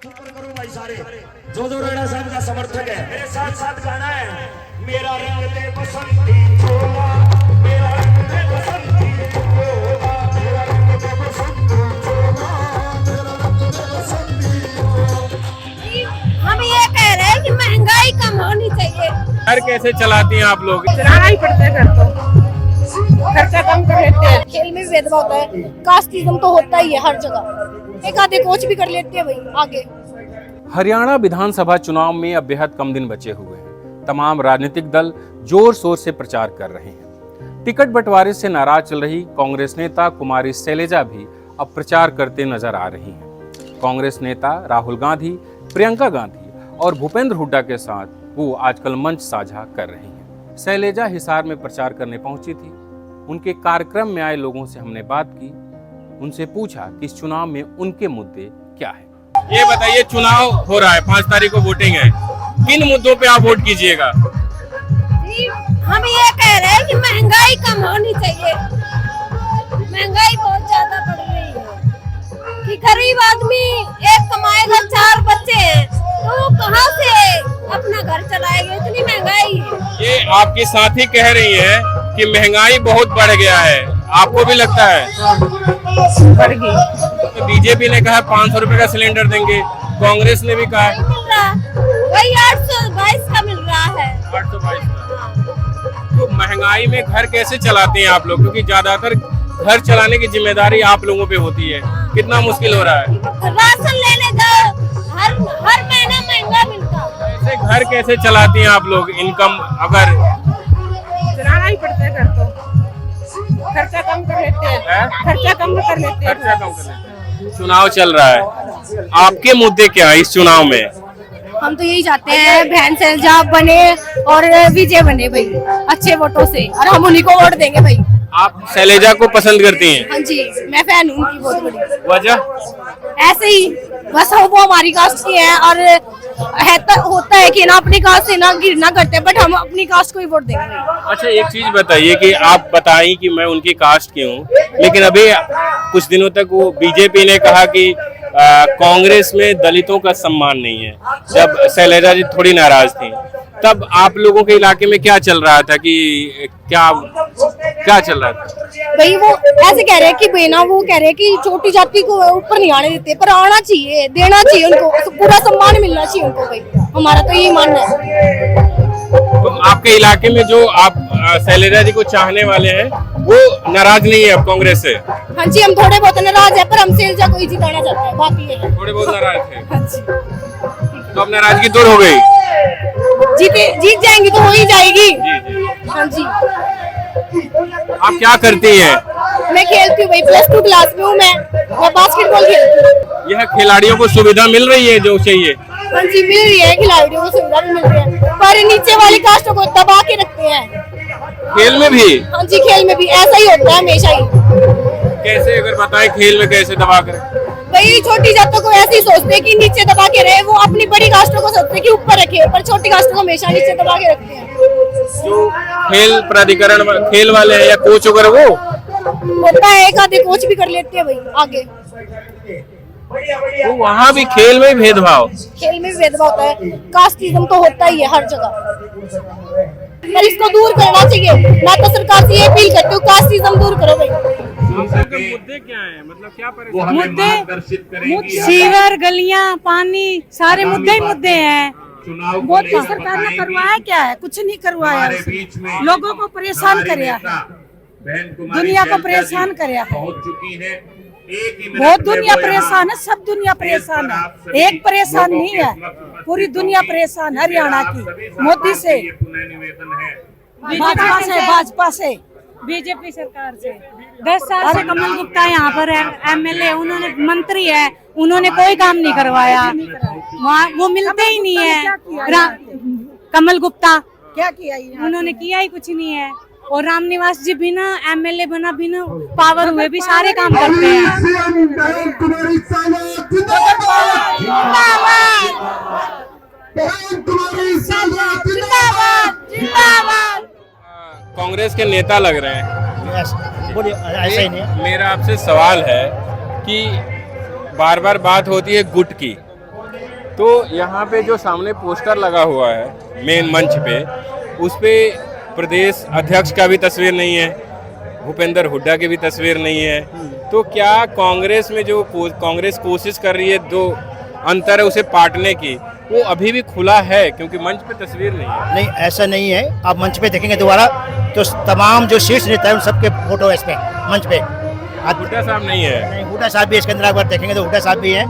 ऊपर करो भाई सारे जो रेणा साहब का समर्थक है मेरे साथ साथ गाना है। मेरा रंग दे बसंती चोला, मेरा रंग दे बसंती चोला, मेरा रंग दे बसंती चोला, मेरा रंग दे बसंती चोला। हम ये कह रहे हैं कि महंगाई कम होनी चाहिए। घर कैसे चलाती हैं आप लोग? चलाना ही पड़ता है घर तो, खर्चा कम कर लेते हैं। खेल में भेदभाव होता है, कास्टिज्म तो होता ही है हर जगह। एक आधे कोच भी कर लेते हैं भाई आगे। हरियाणा विधानसभा चुनाव में अब बेहद कम दिन बचे हुए हैं। तमाम राजनीतिक दल जोर शोर से प्रचार कर रहे हैं। टिकट बंटवारे से नाराज चल रही कांग्रेस नेता कुमारी शैलजा भी अब प्रचार करते नजर आ रही हैं। कांग्रेस नेता राहुल गांधी, प्रियंका गांधी और भूपेंद्र हुड्डा के साथ वो आजकल मंच साझा कर रही हैं। शैलजा हिसार में प्रचार करने पहुंची थी। उनके कार्यक्रम में आए लोगों से हमने बात की, उनसे पूछा कि इस चुनाव में उनके मुद्दे क्या है। ये बताइए, चुनाव हो रहा है, 5 तारीख को वोटिंग है, किन मुद्दों पे आप वोट कीजिएगा? जी, हम ये कह रहे हैं कि महंगाई कम होनी चाहिए। महंगाई बहुत ज्यादा बढ़ रही है कि गरीब आदमी एक कमाएगा, 4 बच्चे हैं तो वो कहाँ से अपना घर चलाएगा? इतनी महंगाई है। ये आपकी साथी कह रही है कि महंगाई बहुत बढ़ गया है, आपको भी लगता है? बढ़ गई। तो बीजेपी ने कहा 500 रुपए का सिलेंडर देंगे, कांग्रेस ने भी कहा नहीं मिल रहा, वही 822 का मिल रहा है। 822 का। तो महंगाई में घर कैसे चलाते हैं आप लोग? क्योंकि ज्यादातर घर चलाने की जिम्मेदारी आप लोगों पे होती है। कितना मुश्किल हो रहा है? राशन लेने जाओ, हर महीना महंगा मिलता। ऐसे घर कैसे चलाती हैं आप लोग? इनकम अगर चलाना ही पड़ता है घर तो, खर्चा कम कर लेते हैं। खर्चा कम कर लेते हैं। खर्चा कम कर लेते हैं। चुनाव चल रहा है, आपके मुद्दे क्या है इस चुनाव में? हम तो यही चाहते हैं बहन शैलजा बने और विजय बने भाई अच्छे वोटों से, और हम उन्हीं को वोट देंगे भाई। आप शैलजा को पसंद करती हैं? हाँ जी, मैं फैन हूँ उनकी बहुत बड़ी। वजह? ऐसे ही बस वो हमारी कास्ट की है, और होता है कि ना अपनी कास्ट से ना गिरना करते हैं, बट हम अपनी कास्ट को ही वोट देंगे। अच्छा, एक चीज बताइए कि आप बताई कि मैं उनकी कास्ट की हूँ, लेकिन अभी कुछ दिनों तक वो बीजेपी ने कहा कि कांग्रेस में दलितों का सम्मान नहीं है। जब शैलजा जी थोड़ी नाराज थी, तब आप लोगों के इलाके में क्या चल रहा था? कि क्या चल रहा था भाई? वो ऐसे कह रहे हैं कि बेना, वो कह रहे हैं कि छोटी जाति को ऊपर नहीं आने देते, पर आना चाहिए, देना चाहिए उनको, पूरा सम्मान मिलना चाहिए उनको भाई। हमारा तो यही मानना है। तो आपके इलाके में जो आप शैलजा जी को चाहने वाले हैं, वो नाराज नहीं है अब कांग्रेस से? हाँ जी, हम थोड़े बहुत नाराज है, पर हम शैलजा को ही जिताना चाहते हैं, बाकी ये है। थोड़े बहुत नाराज थे, हाँ जी। तो अब नाराजगी दूर हो गई? जीत जाएंगी तो हो ही जाएगी। हाँ जी। आप क्या करती हैं? मैं खेलती हूँ भाई, +2 क्लास में हूँ मैं बास्केटबॉल खेलती हूँ। यह खिलाड़ियों को सुविधा मिल रही है जो चाहिए? हाँ जी, मिल रही है, खिलाड़ियों को सुविधा भी मिल रही है, पर नीचे वाली कास्टों को दबा के रखते हैं। खेल में भी? हाँ जी, खेल में भी ऐसा ही होता है हमेशा ही। कैसे, अगर बताएं खेल में कैसे दबा कर? भाई छोटी जातों को ऐसे ही सोचते हैं कि नीचे दबा के रहे, वो अपनी बड़ी कास्टों को सोचते हैं कि ऊपर रखे, पर छोटी कास्टों को हमेशा नीचे दबा के रखते हैं। जो खेल प्राधिकरण खेल वाले हैं या कोच वगैरह, वो होता है, एक आधे कोच भी कर लेते हैं भाई आगे। तो वहाँ भी खेल में भेदभाव? खेल में भेदभाव होता है, कास्टिज्म तो होता ही है हर जगह, पर इसको दूर करना चाहिए। मैं तो सरकार से ये अपील करती हूँ, कास्टिज्म दूर करो भाई। मुद्दे क्या है, मतलब क्या परेशानी? मुद्दे सीवर, गलियां, पानी, सारे मुद्दे ही मुद्दे हैं। मोदी सरकार ने करवाया क्या है? कुछ नहीं करवाया। लोगों को परेशान कराया है, दुनिया को परेशान कराया है। बहुत दुनिया परेशान है, सब दुनिया परेशान है, एक परेशान नहीं है, पूरी दुनिया परेशान। हरियाणा की मोदी से, भाजपा से, बीजेपी सरकार से। 10 साल से कमल गुप्ता यहाँ पर MLA, उन्होंने मंत्री है, उन्होंने कोई काम नहीं करवाया। वहाँ वो मिलते ही नहीं है। कमल गुप्ता क्या किया? उन्होंने किया ही कुछ नहीं है। और रामनिवास जी बिना MLA बना, बिना पावर हुए भी सारे काम करते हैं। कांग्रेस के नेता लग रहे हैं। बोलिए, ऐसा ही नहीं है। मेरा आपसे सवाल है कि बार बार बात होती है गुट की, तो यहाँ पे जो सामने पोस्टर लगा हुआ है मेन मंच पे, उस पे प्रदेश अध्यक्ष का भी तस्वीर नहीं है, भूपेंद्र हुड्डा की भी तस्वीर नहीं है। तो क्या कांग्रेस में जो कांग्रेस कोशिश कर रही है दो अंतर है उसे पाटने की, वो अभी भी खुला है? क्योंकि मंच पे तस्वीर नहीं है। नहीं, ऐसा नहीं है। आप मंच पे देखेंगे दोबारा तो तमाम जो शीर्ष नेता है उन सबके फोटो है इस पे मंच पे। हुड्डा साहब नहीं है। नहीं, हुड्डा साहब भी इसके अंदर अगर देखेंगे तो हुड्डा साहब भी हैं,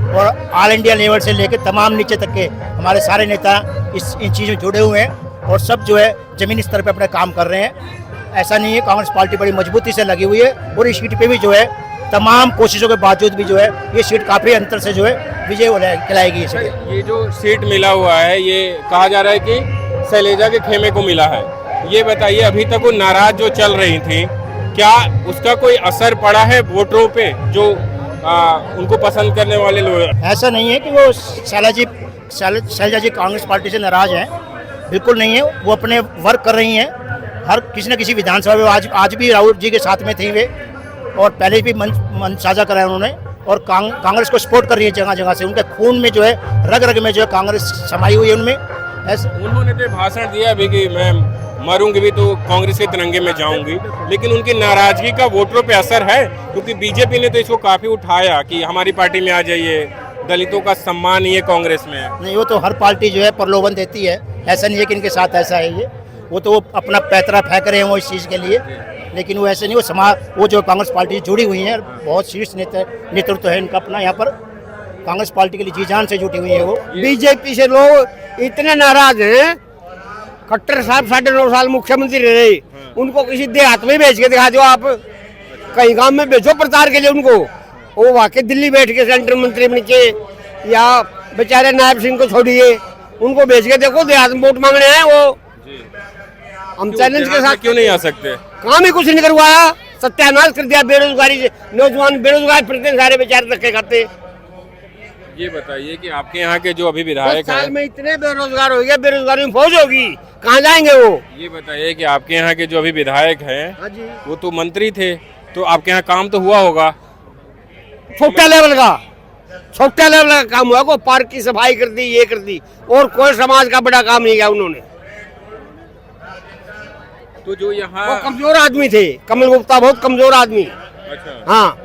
और ऑल इंडिया लेवल से लेकर तमाम नीचे तक के हमारे सारे नेता इन चीज़ों में जुड़े हुए हैं और सब जो है जमीनी स्तर पे अपना काम कर रहे हैं। ऐसा नहीं है, कांग्रेस पार्टी बड़ी मजबूती से लगी हुई है और इस सीट पे भी जो है तमाम कोशिशों के बावजूद भी जो है ये सीट काफ़ी अंतर से जो है विजय कहलाएगी। ये जो सीट मिला हुआ है, ये कहा जा रहा है कि शैलेजा के खेमे को मिला है। ये बताइए, अभी तक वो नाराज जो चल रही थी, क्या उसका कोई असर पड़ा है वोटरों पे जो उनको पसंद करने वाले लोग? ऐसा नहीं है कि वो शैलजा जी कांग्रेस पार्टी से नाराज हैं, बिल्कुल नहीं है। वो अपने वर्क कर रही हैं, हर किसी न किसी विधानसभा में आज भी राहुल जी के साथ में थी वे, और पहले भी मंच साझा कराया उन्होंने, और कांग्रेस को सपोर्ट कर रही है जगह जगह से। उनके खून में जो है, रग रग में जो है कांग्रेस समाई हुई है उनमें। उन्होंने तो भाषण दिया अभी कि मैं मरूंगी भी तो कांग्रेस के तिरंगे में जाऊंगी, लेकिन उनकी नाराजगी का वोटरों पे असर है? क्योंकि बीजेपी ने तो इसको काफी उठाया कि हमारी पार्टी में आ जाइए, दलितों का सम्मान ही है कांग्रेस में। नहीं, वो तो हर पार्टी जो है प्रलोभन देती है, ऐसा नहीं है कि इनके साथ ऐसा है। ये वो तो अपना पैतरा फेंक रहे हैं वो इस चीज़ के लिए, लेकिन वो ऐसे नहीं। वो वो जो कांग्रेस पार्टी से जुड़ी हुई है, बहुत शीर्ष नेतृत्व है इनका अपना, यहाँ पर कांग्रेस पार्टी के लिए जी जान से जुटी हुई है वो। बीजेपी से लोग इतने नाराज हैं। खट्टर साहब 9.5 साल मुख्यमंत्री रहे, उनको किसी देहात में भेज के दिखा दो, आप कहीं गांव में भेजो प्रचार के लिए उनको। वो वाकई दिल्ली बैठ के सेंट्रल मंत्री नीचे, या बेचारे नायब सिंह को छोड़िए, उनको भेज के देखो देहात में वोट मांगने हैं वो। हम चैलेंज के साथ क्यों नहीं आ सकते? काम ही कुछ नहीं करवाया, सत्यानाश कर दिया बेरोजगारी से। नौजवान बेरोजगार फिरते सारे बेचारे धक्के खाते। ये बताइए कि आपके यहाँ के जो अभी विधायक 10 साल हैं, में इतने बेरोजगार हो गए, बेरोजगारी में फौज होगी, कहाँ जाएंगे वो? ये बताइए कि आपके यहाँ के जो अभी विधायक हैं, हाँ जी। वो तो मंत्री थे, तो आपके यहाँ काम तो हुआ होगा? छोटा लेवल का काम हुआ, को पार्क की सफाई कर दी, ये कर दी, और कोई समाज का बड़ा काम नहीं किया उन्होंने। तो जो यहाँ वो कमजोर आदमी थे, कमल गुप्ता बहुत कमजोर आदमी। अच्छा। हाँ,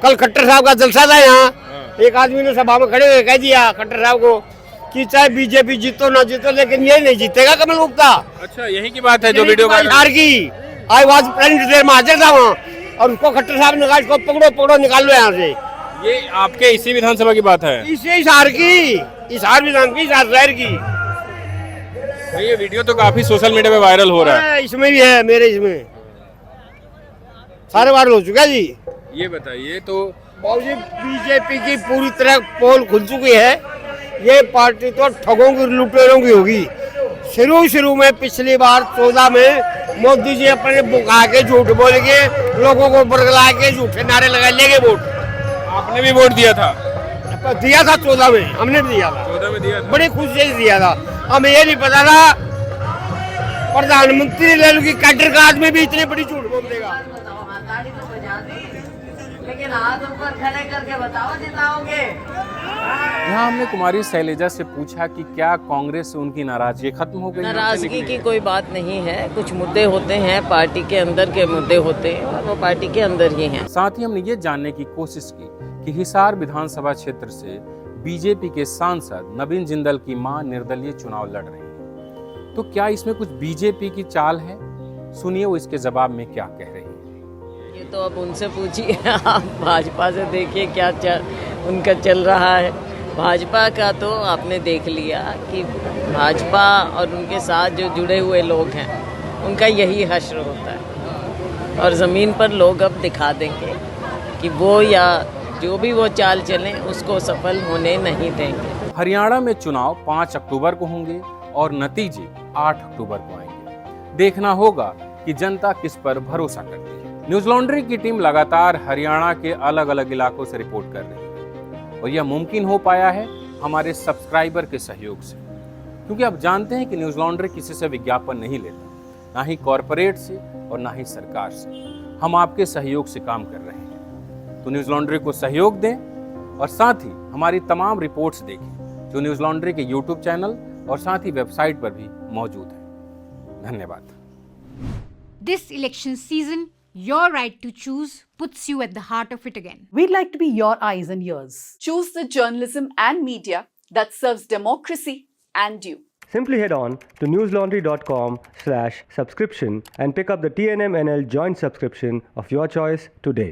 कल खट्टर साहब का जलसा था यहाँ, एक आदमी ने सभा में खड़े हुए कह दिया खट्टर साहब को कि चाहे बीजेपी जीतो ना जीतो, लेकिन ये नहीं जीतेगा कमल गुप्ता। अच्छा, यही की बात है जो वीडियो हार की। आज देर में हाजिर था वहाँ, और उसको खट्टर साहब ने कहा इसको पकड़ो निकाल लो यहाँ से। ये आपके इसी विधानसभा की बात है? इसे इशार विधान की, इशार शहर की। ये वीडियो तो काफी सोशल मीडिया पे वायरल हो रहा है। इसमें भी है, मेरे इसमें सारे वायरल हो चुका है जी। ये बताइए तो बाबूजी, बीजेपी की पूरी तरह पोल खुल चुकी है। ये पार्टी तो ठगों की, लुटेरों की होगी। शुरू में पिछली बार 14 में मोदी जी अपने बुका के झूठ बोल के लोगों को बरगला के झूठे नारे लगा लेंगे वोट। आपने भी वोट दिया था? 14 में हमने भी दिया था। 14 में दिया था? बड़ी खुशी से दिया था। हमें ये नहीं पता था प्रधानमंत्री लेवल की कैडर का आदमी भी इतनी बड़ी झूठ बोल देगा। लेकिन हाथ ऊपर खड़े करके बताओ जिताओगे। यहाँ हमने कुमारी शैलेजा से पूछा कि क्या कांग्रेस से उनकी नाराजगी खत्म हो गई? नाराजगी की कोई बात नहीं है, कुछ मुद्दे होते हैं, पार्टी के अंदर के मुद्दे होते हैं, और वो पार्टी के अंदर ही हैं। साथ ही हमने ये जानने की कोशिश की कि हिसार विधानसभा क्षेत्र से बीजेपी के सांसद नवीन जिंदल की मां निर्दलीय चुनाव लड़ रही है, तो क्या इसमें कुछ बीजेपी की चाल है? सुनिए वो इसके जवाब में क्या कह रही है। ये तो अब उनसे पूछिए, आप भाजपा से देखिए क्या उनका चल रहा है। भाजपा का तो आपने देख लिया कि भाजपा और उनके साथ जो जुड़े हुए लोग हैं उनका यही हश्र होता है, और ज़मीन पर लोग अब दिखा देंगे कि वो या जो भी वो चाल चलें उसको सफल होने नहीं देंगे। हरियाणा में चुनाव 5 अक्टूबर को होंगे और नतीजे 8 अक्टूबर को आएंगे। देखना होगा कि जनता किस पर भरोसा करती है। न्यूज लॉन्ड्री की टीम लगातार हरियाणा के अलग अलग इलाकों से रिपोर्ट कर रही है, और यह मुमकिन हो पाया है हमारे सब्सक्राइबर के सहयोग से, क्योंकि आप जानते हैं कि न्यूज लॉन्ड्री किसी से विज्ञापन नहीं लेता, ना ही कॉरपोरेट से और ना ही सरकार से। हम आपके सहयोग से काम कर रहे हैं, तो न्यूज लॉन्ड्री को सहयोग दें और साथ ही हमारी तमाम रिपोर्ट्स देखें। जो न्यूज़ लॉन्ड्री के यूट्यूब चैनल और साथ ही वेबसाइट पर भी मौजूद है। धन्यवाद। This election season, your right to choose puts you at the heart of it again. We'd like to be your eyes and ears. Choose the journalism and media that serves democracy and you. Simply head on to newslaundry.com/subscription and pick up the TNM NL joint subscription of your choice today.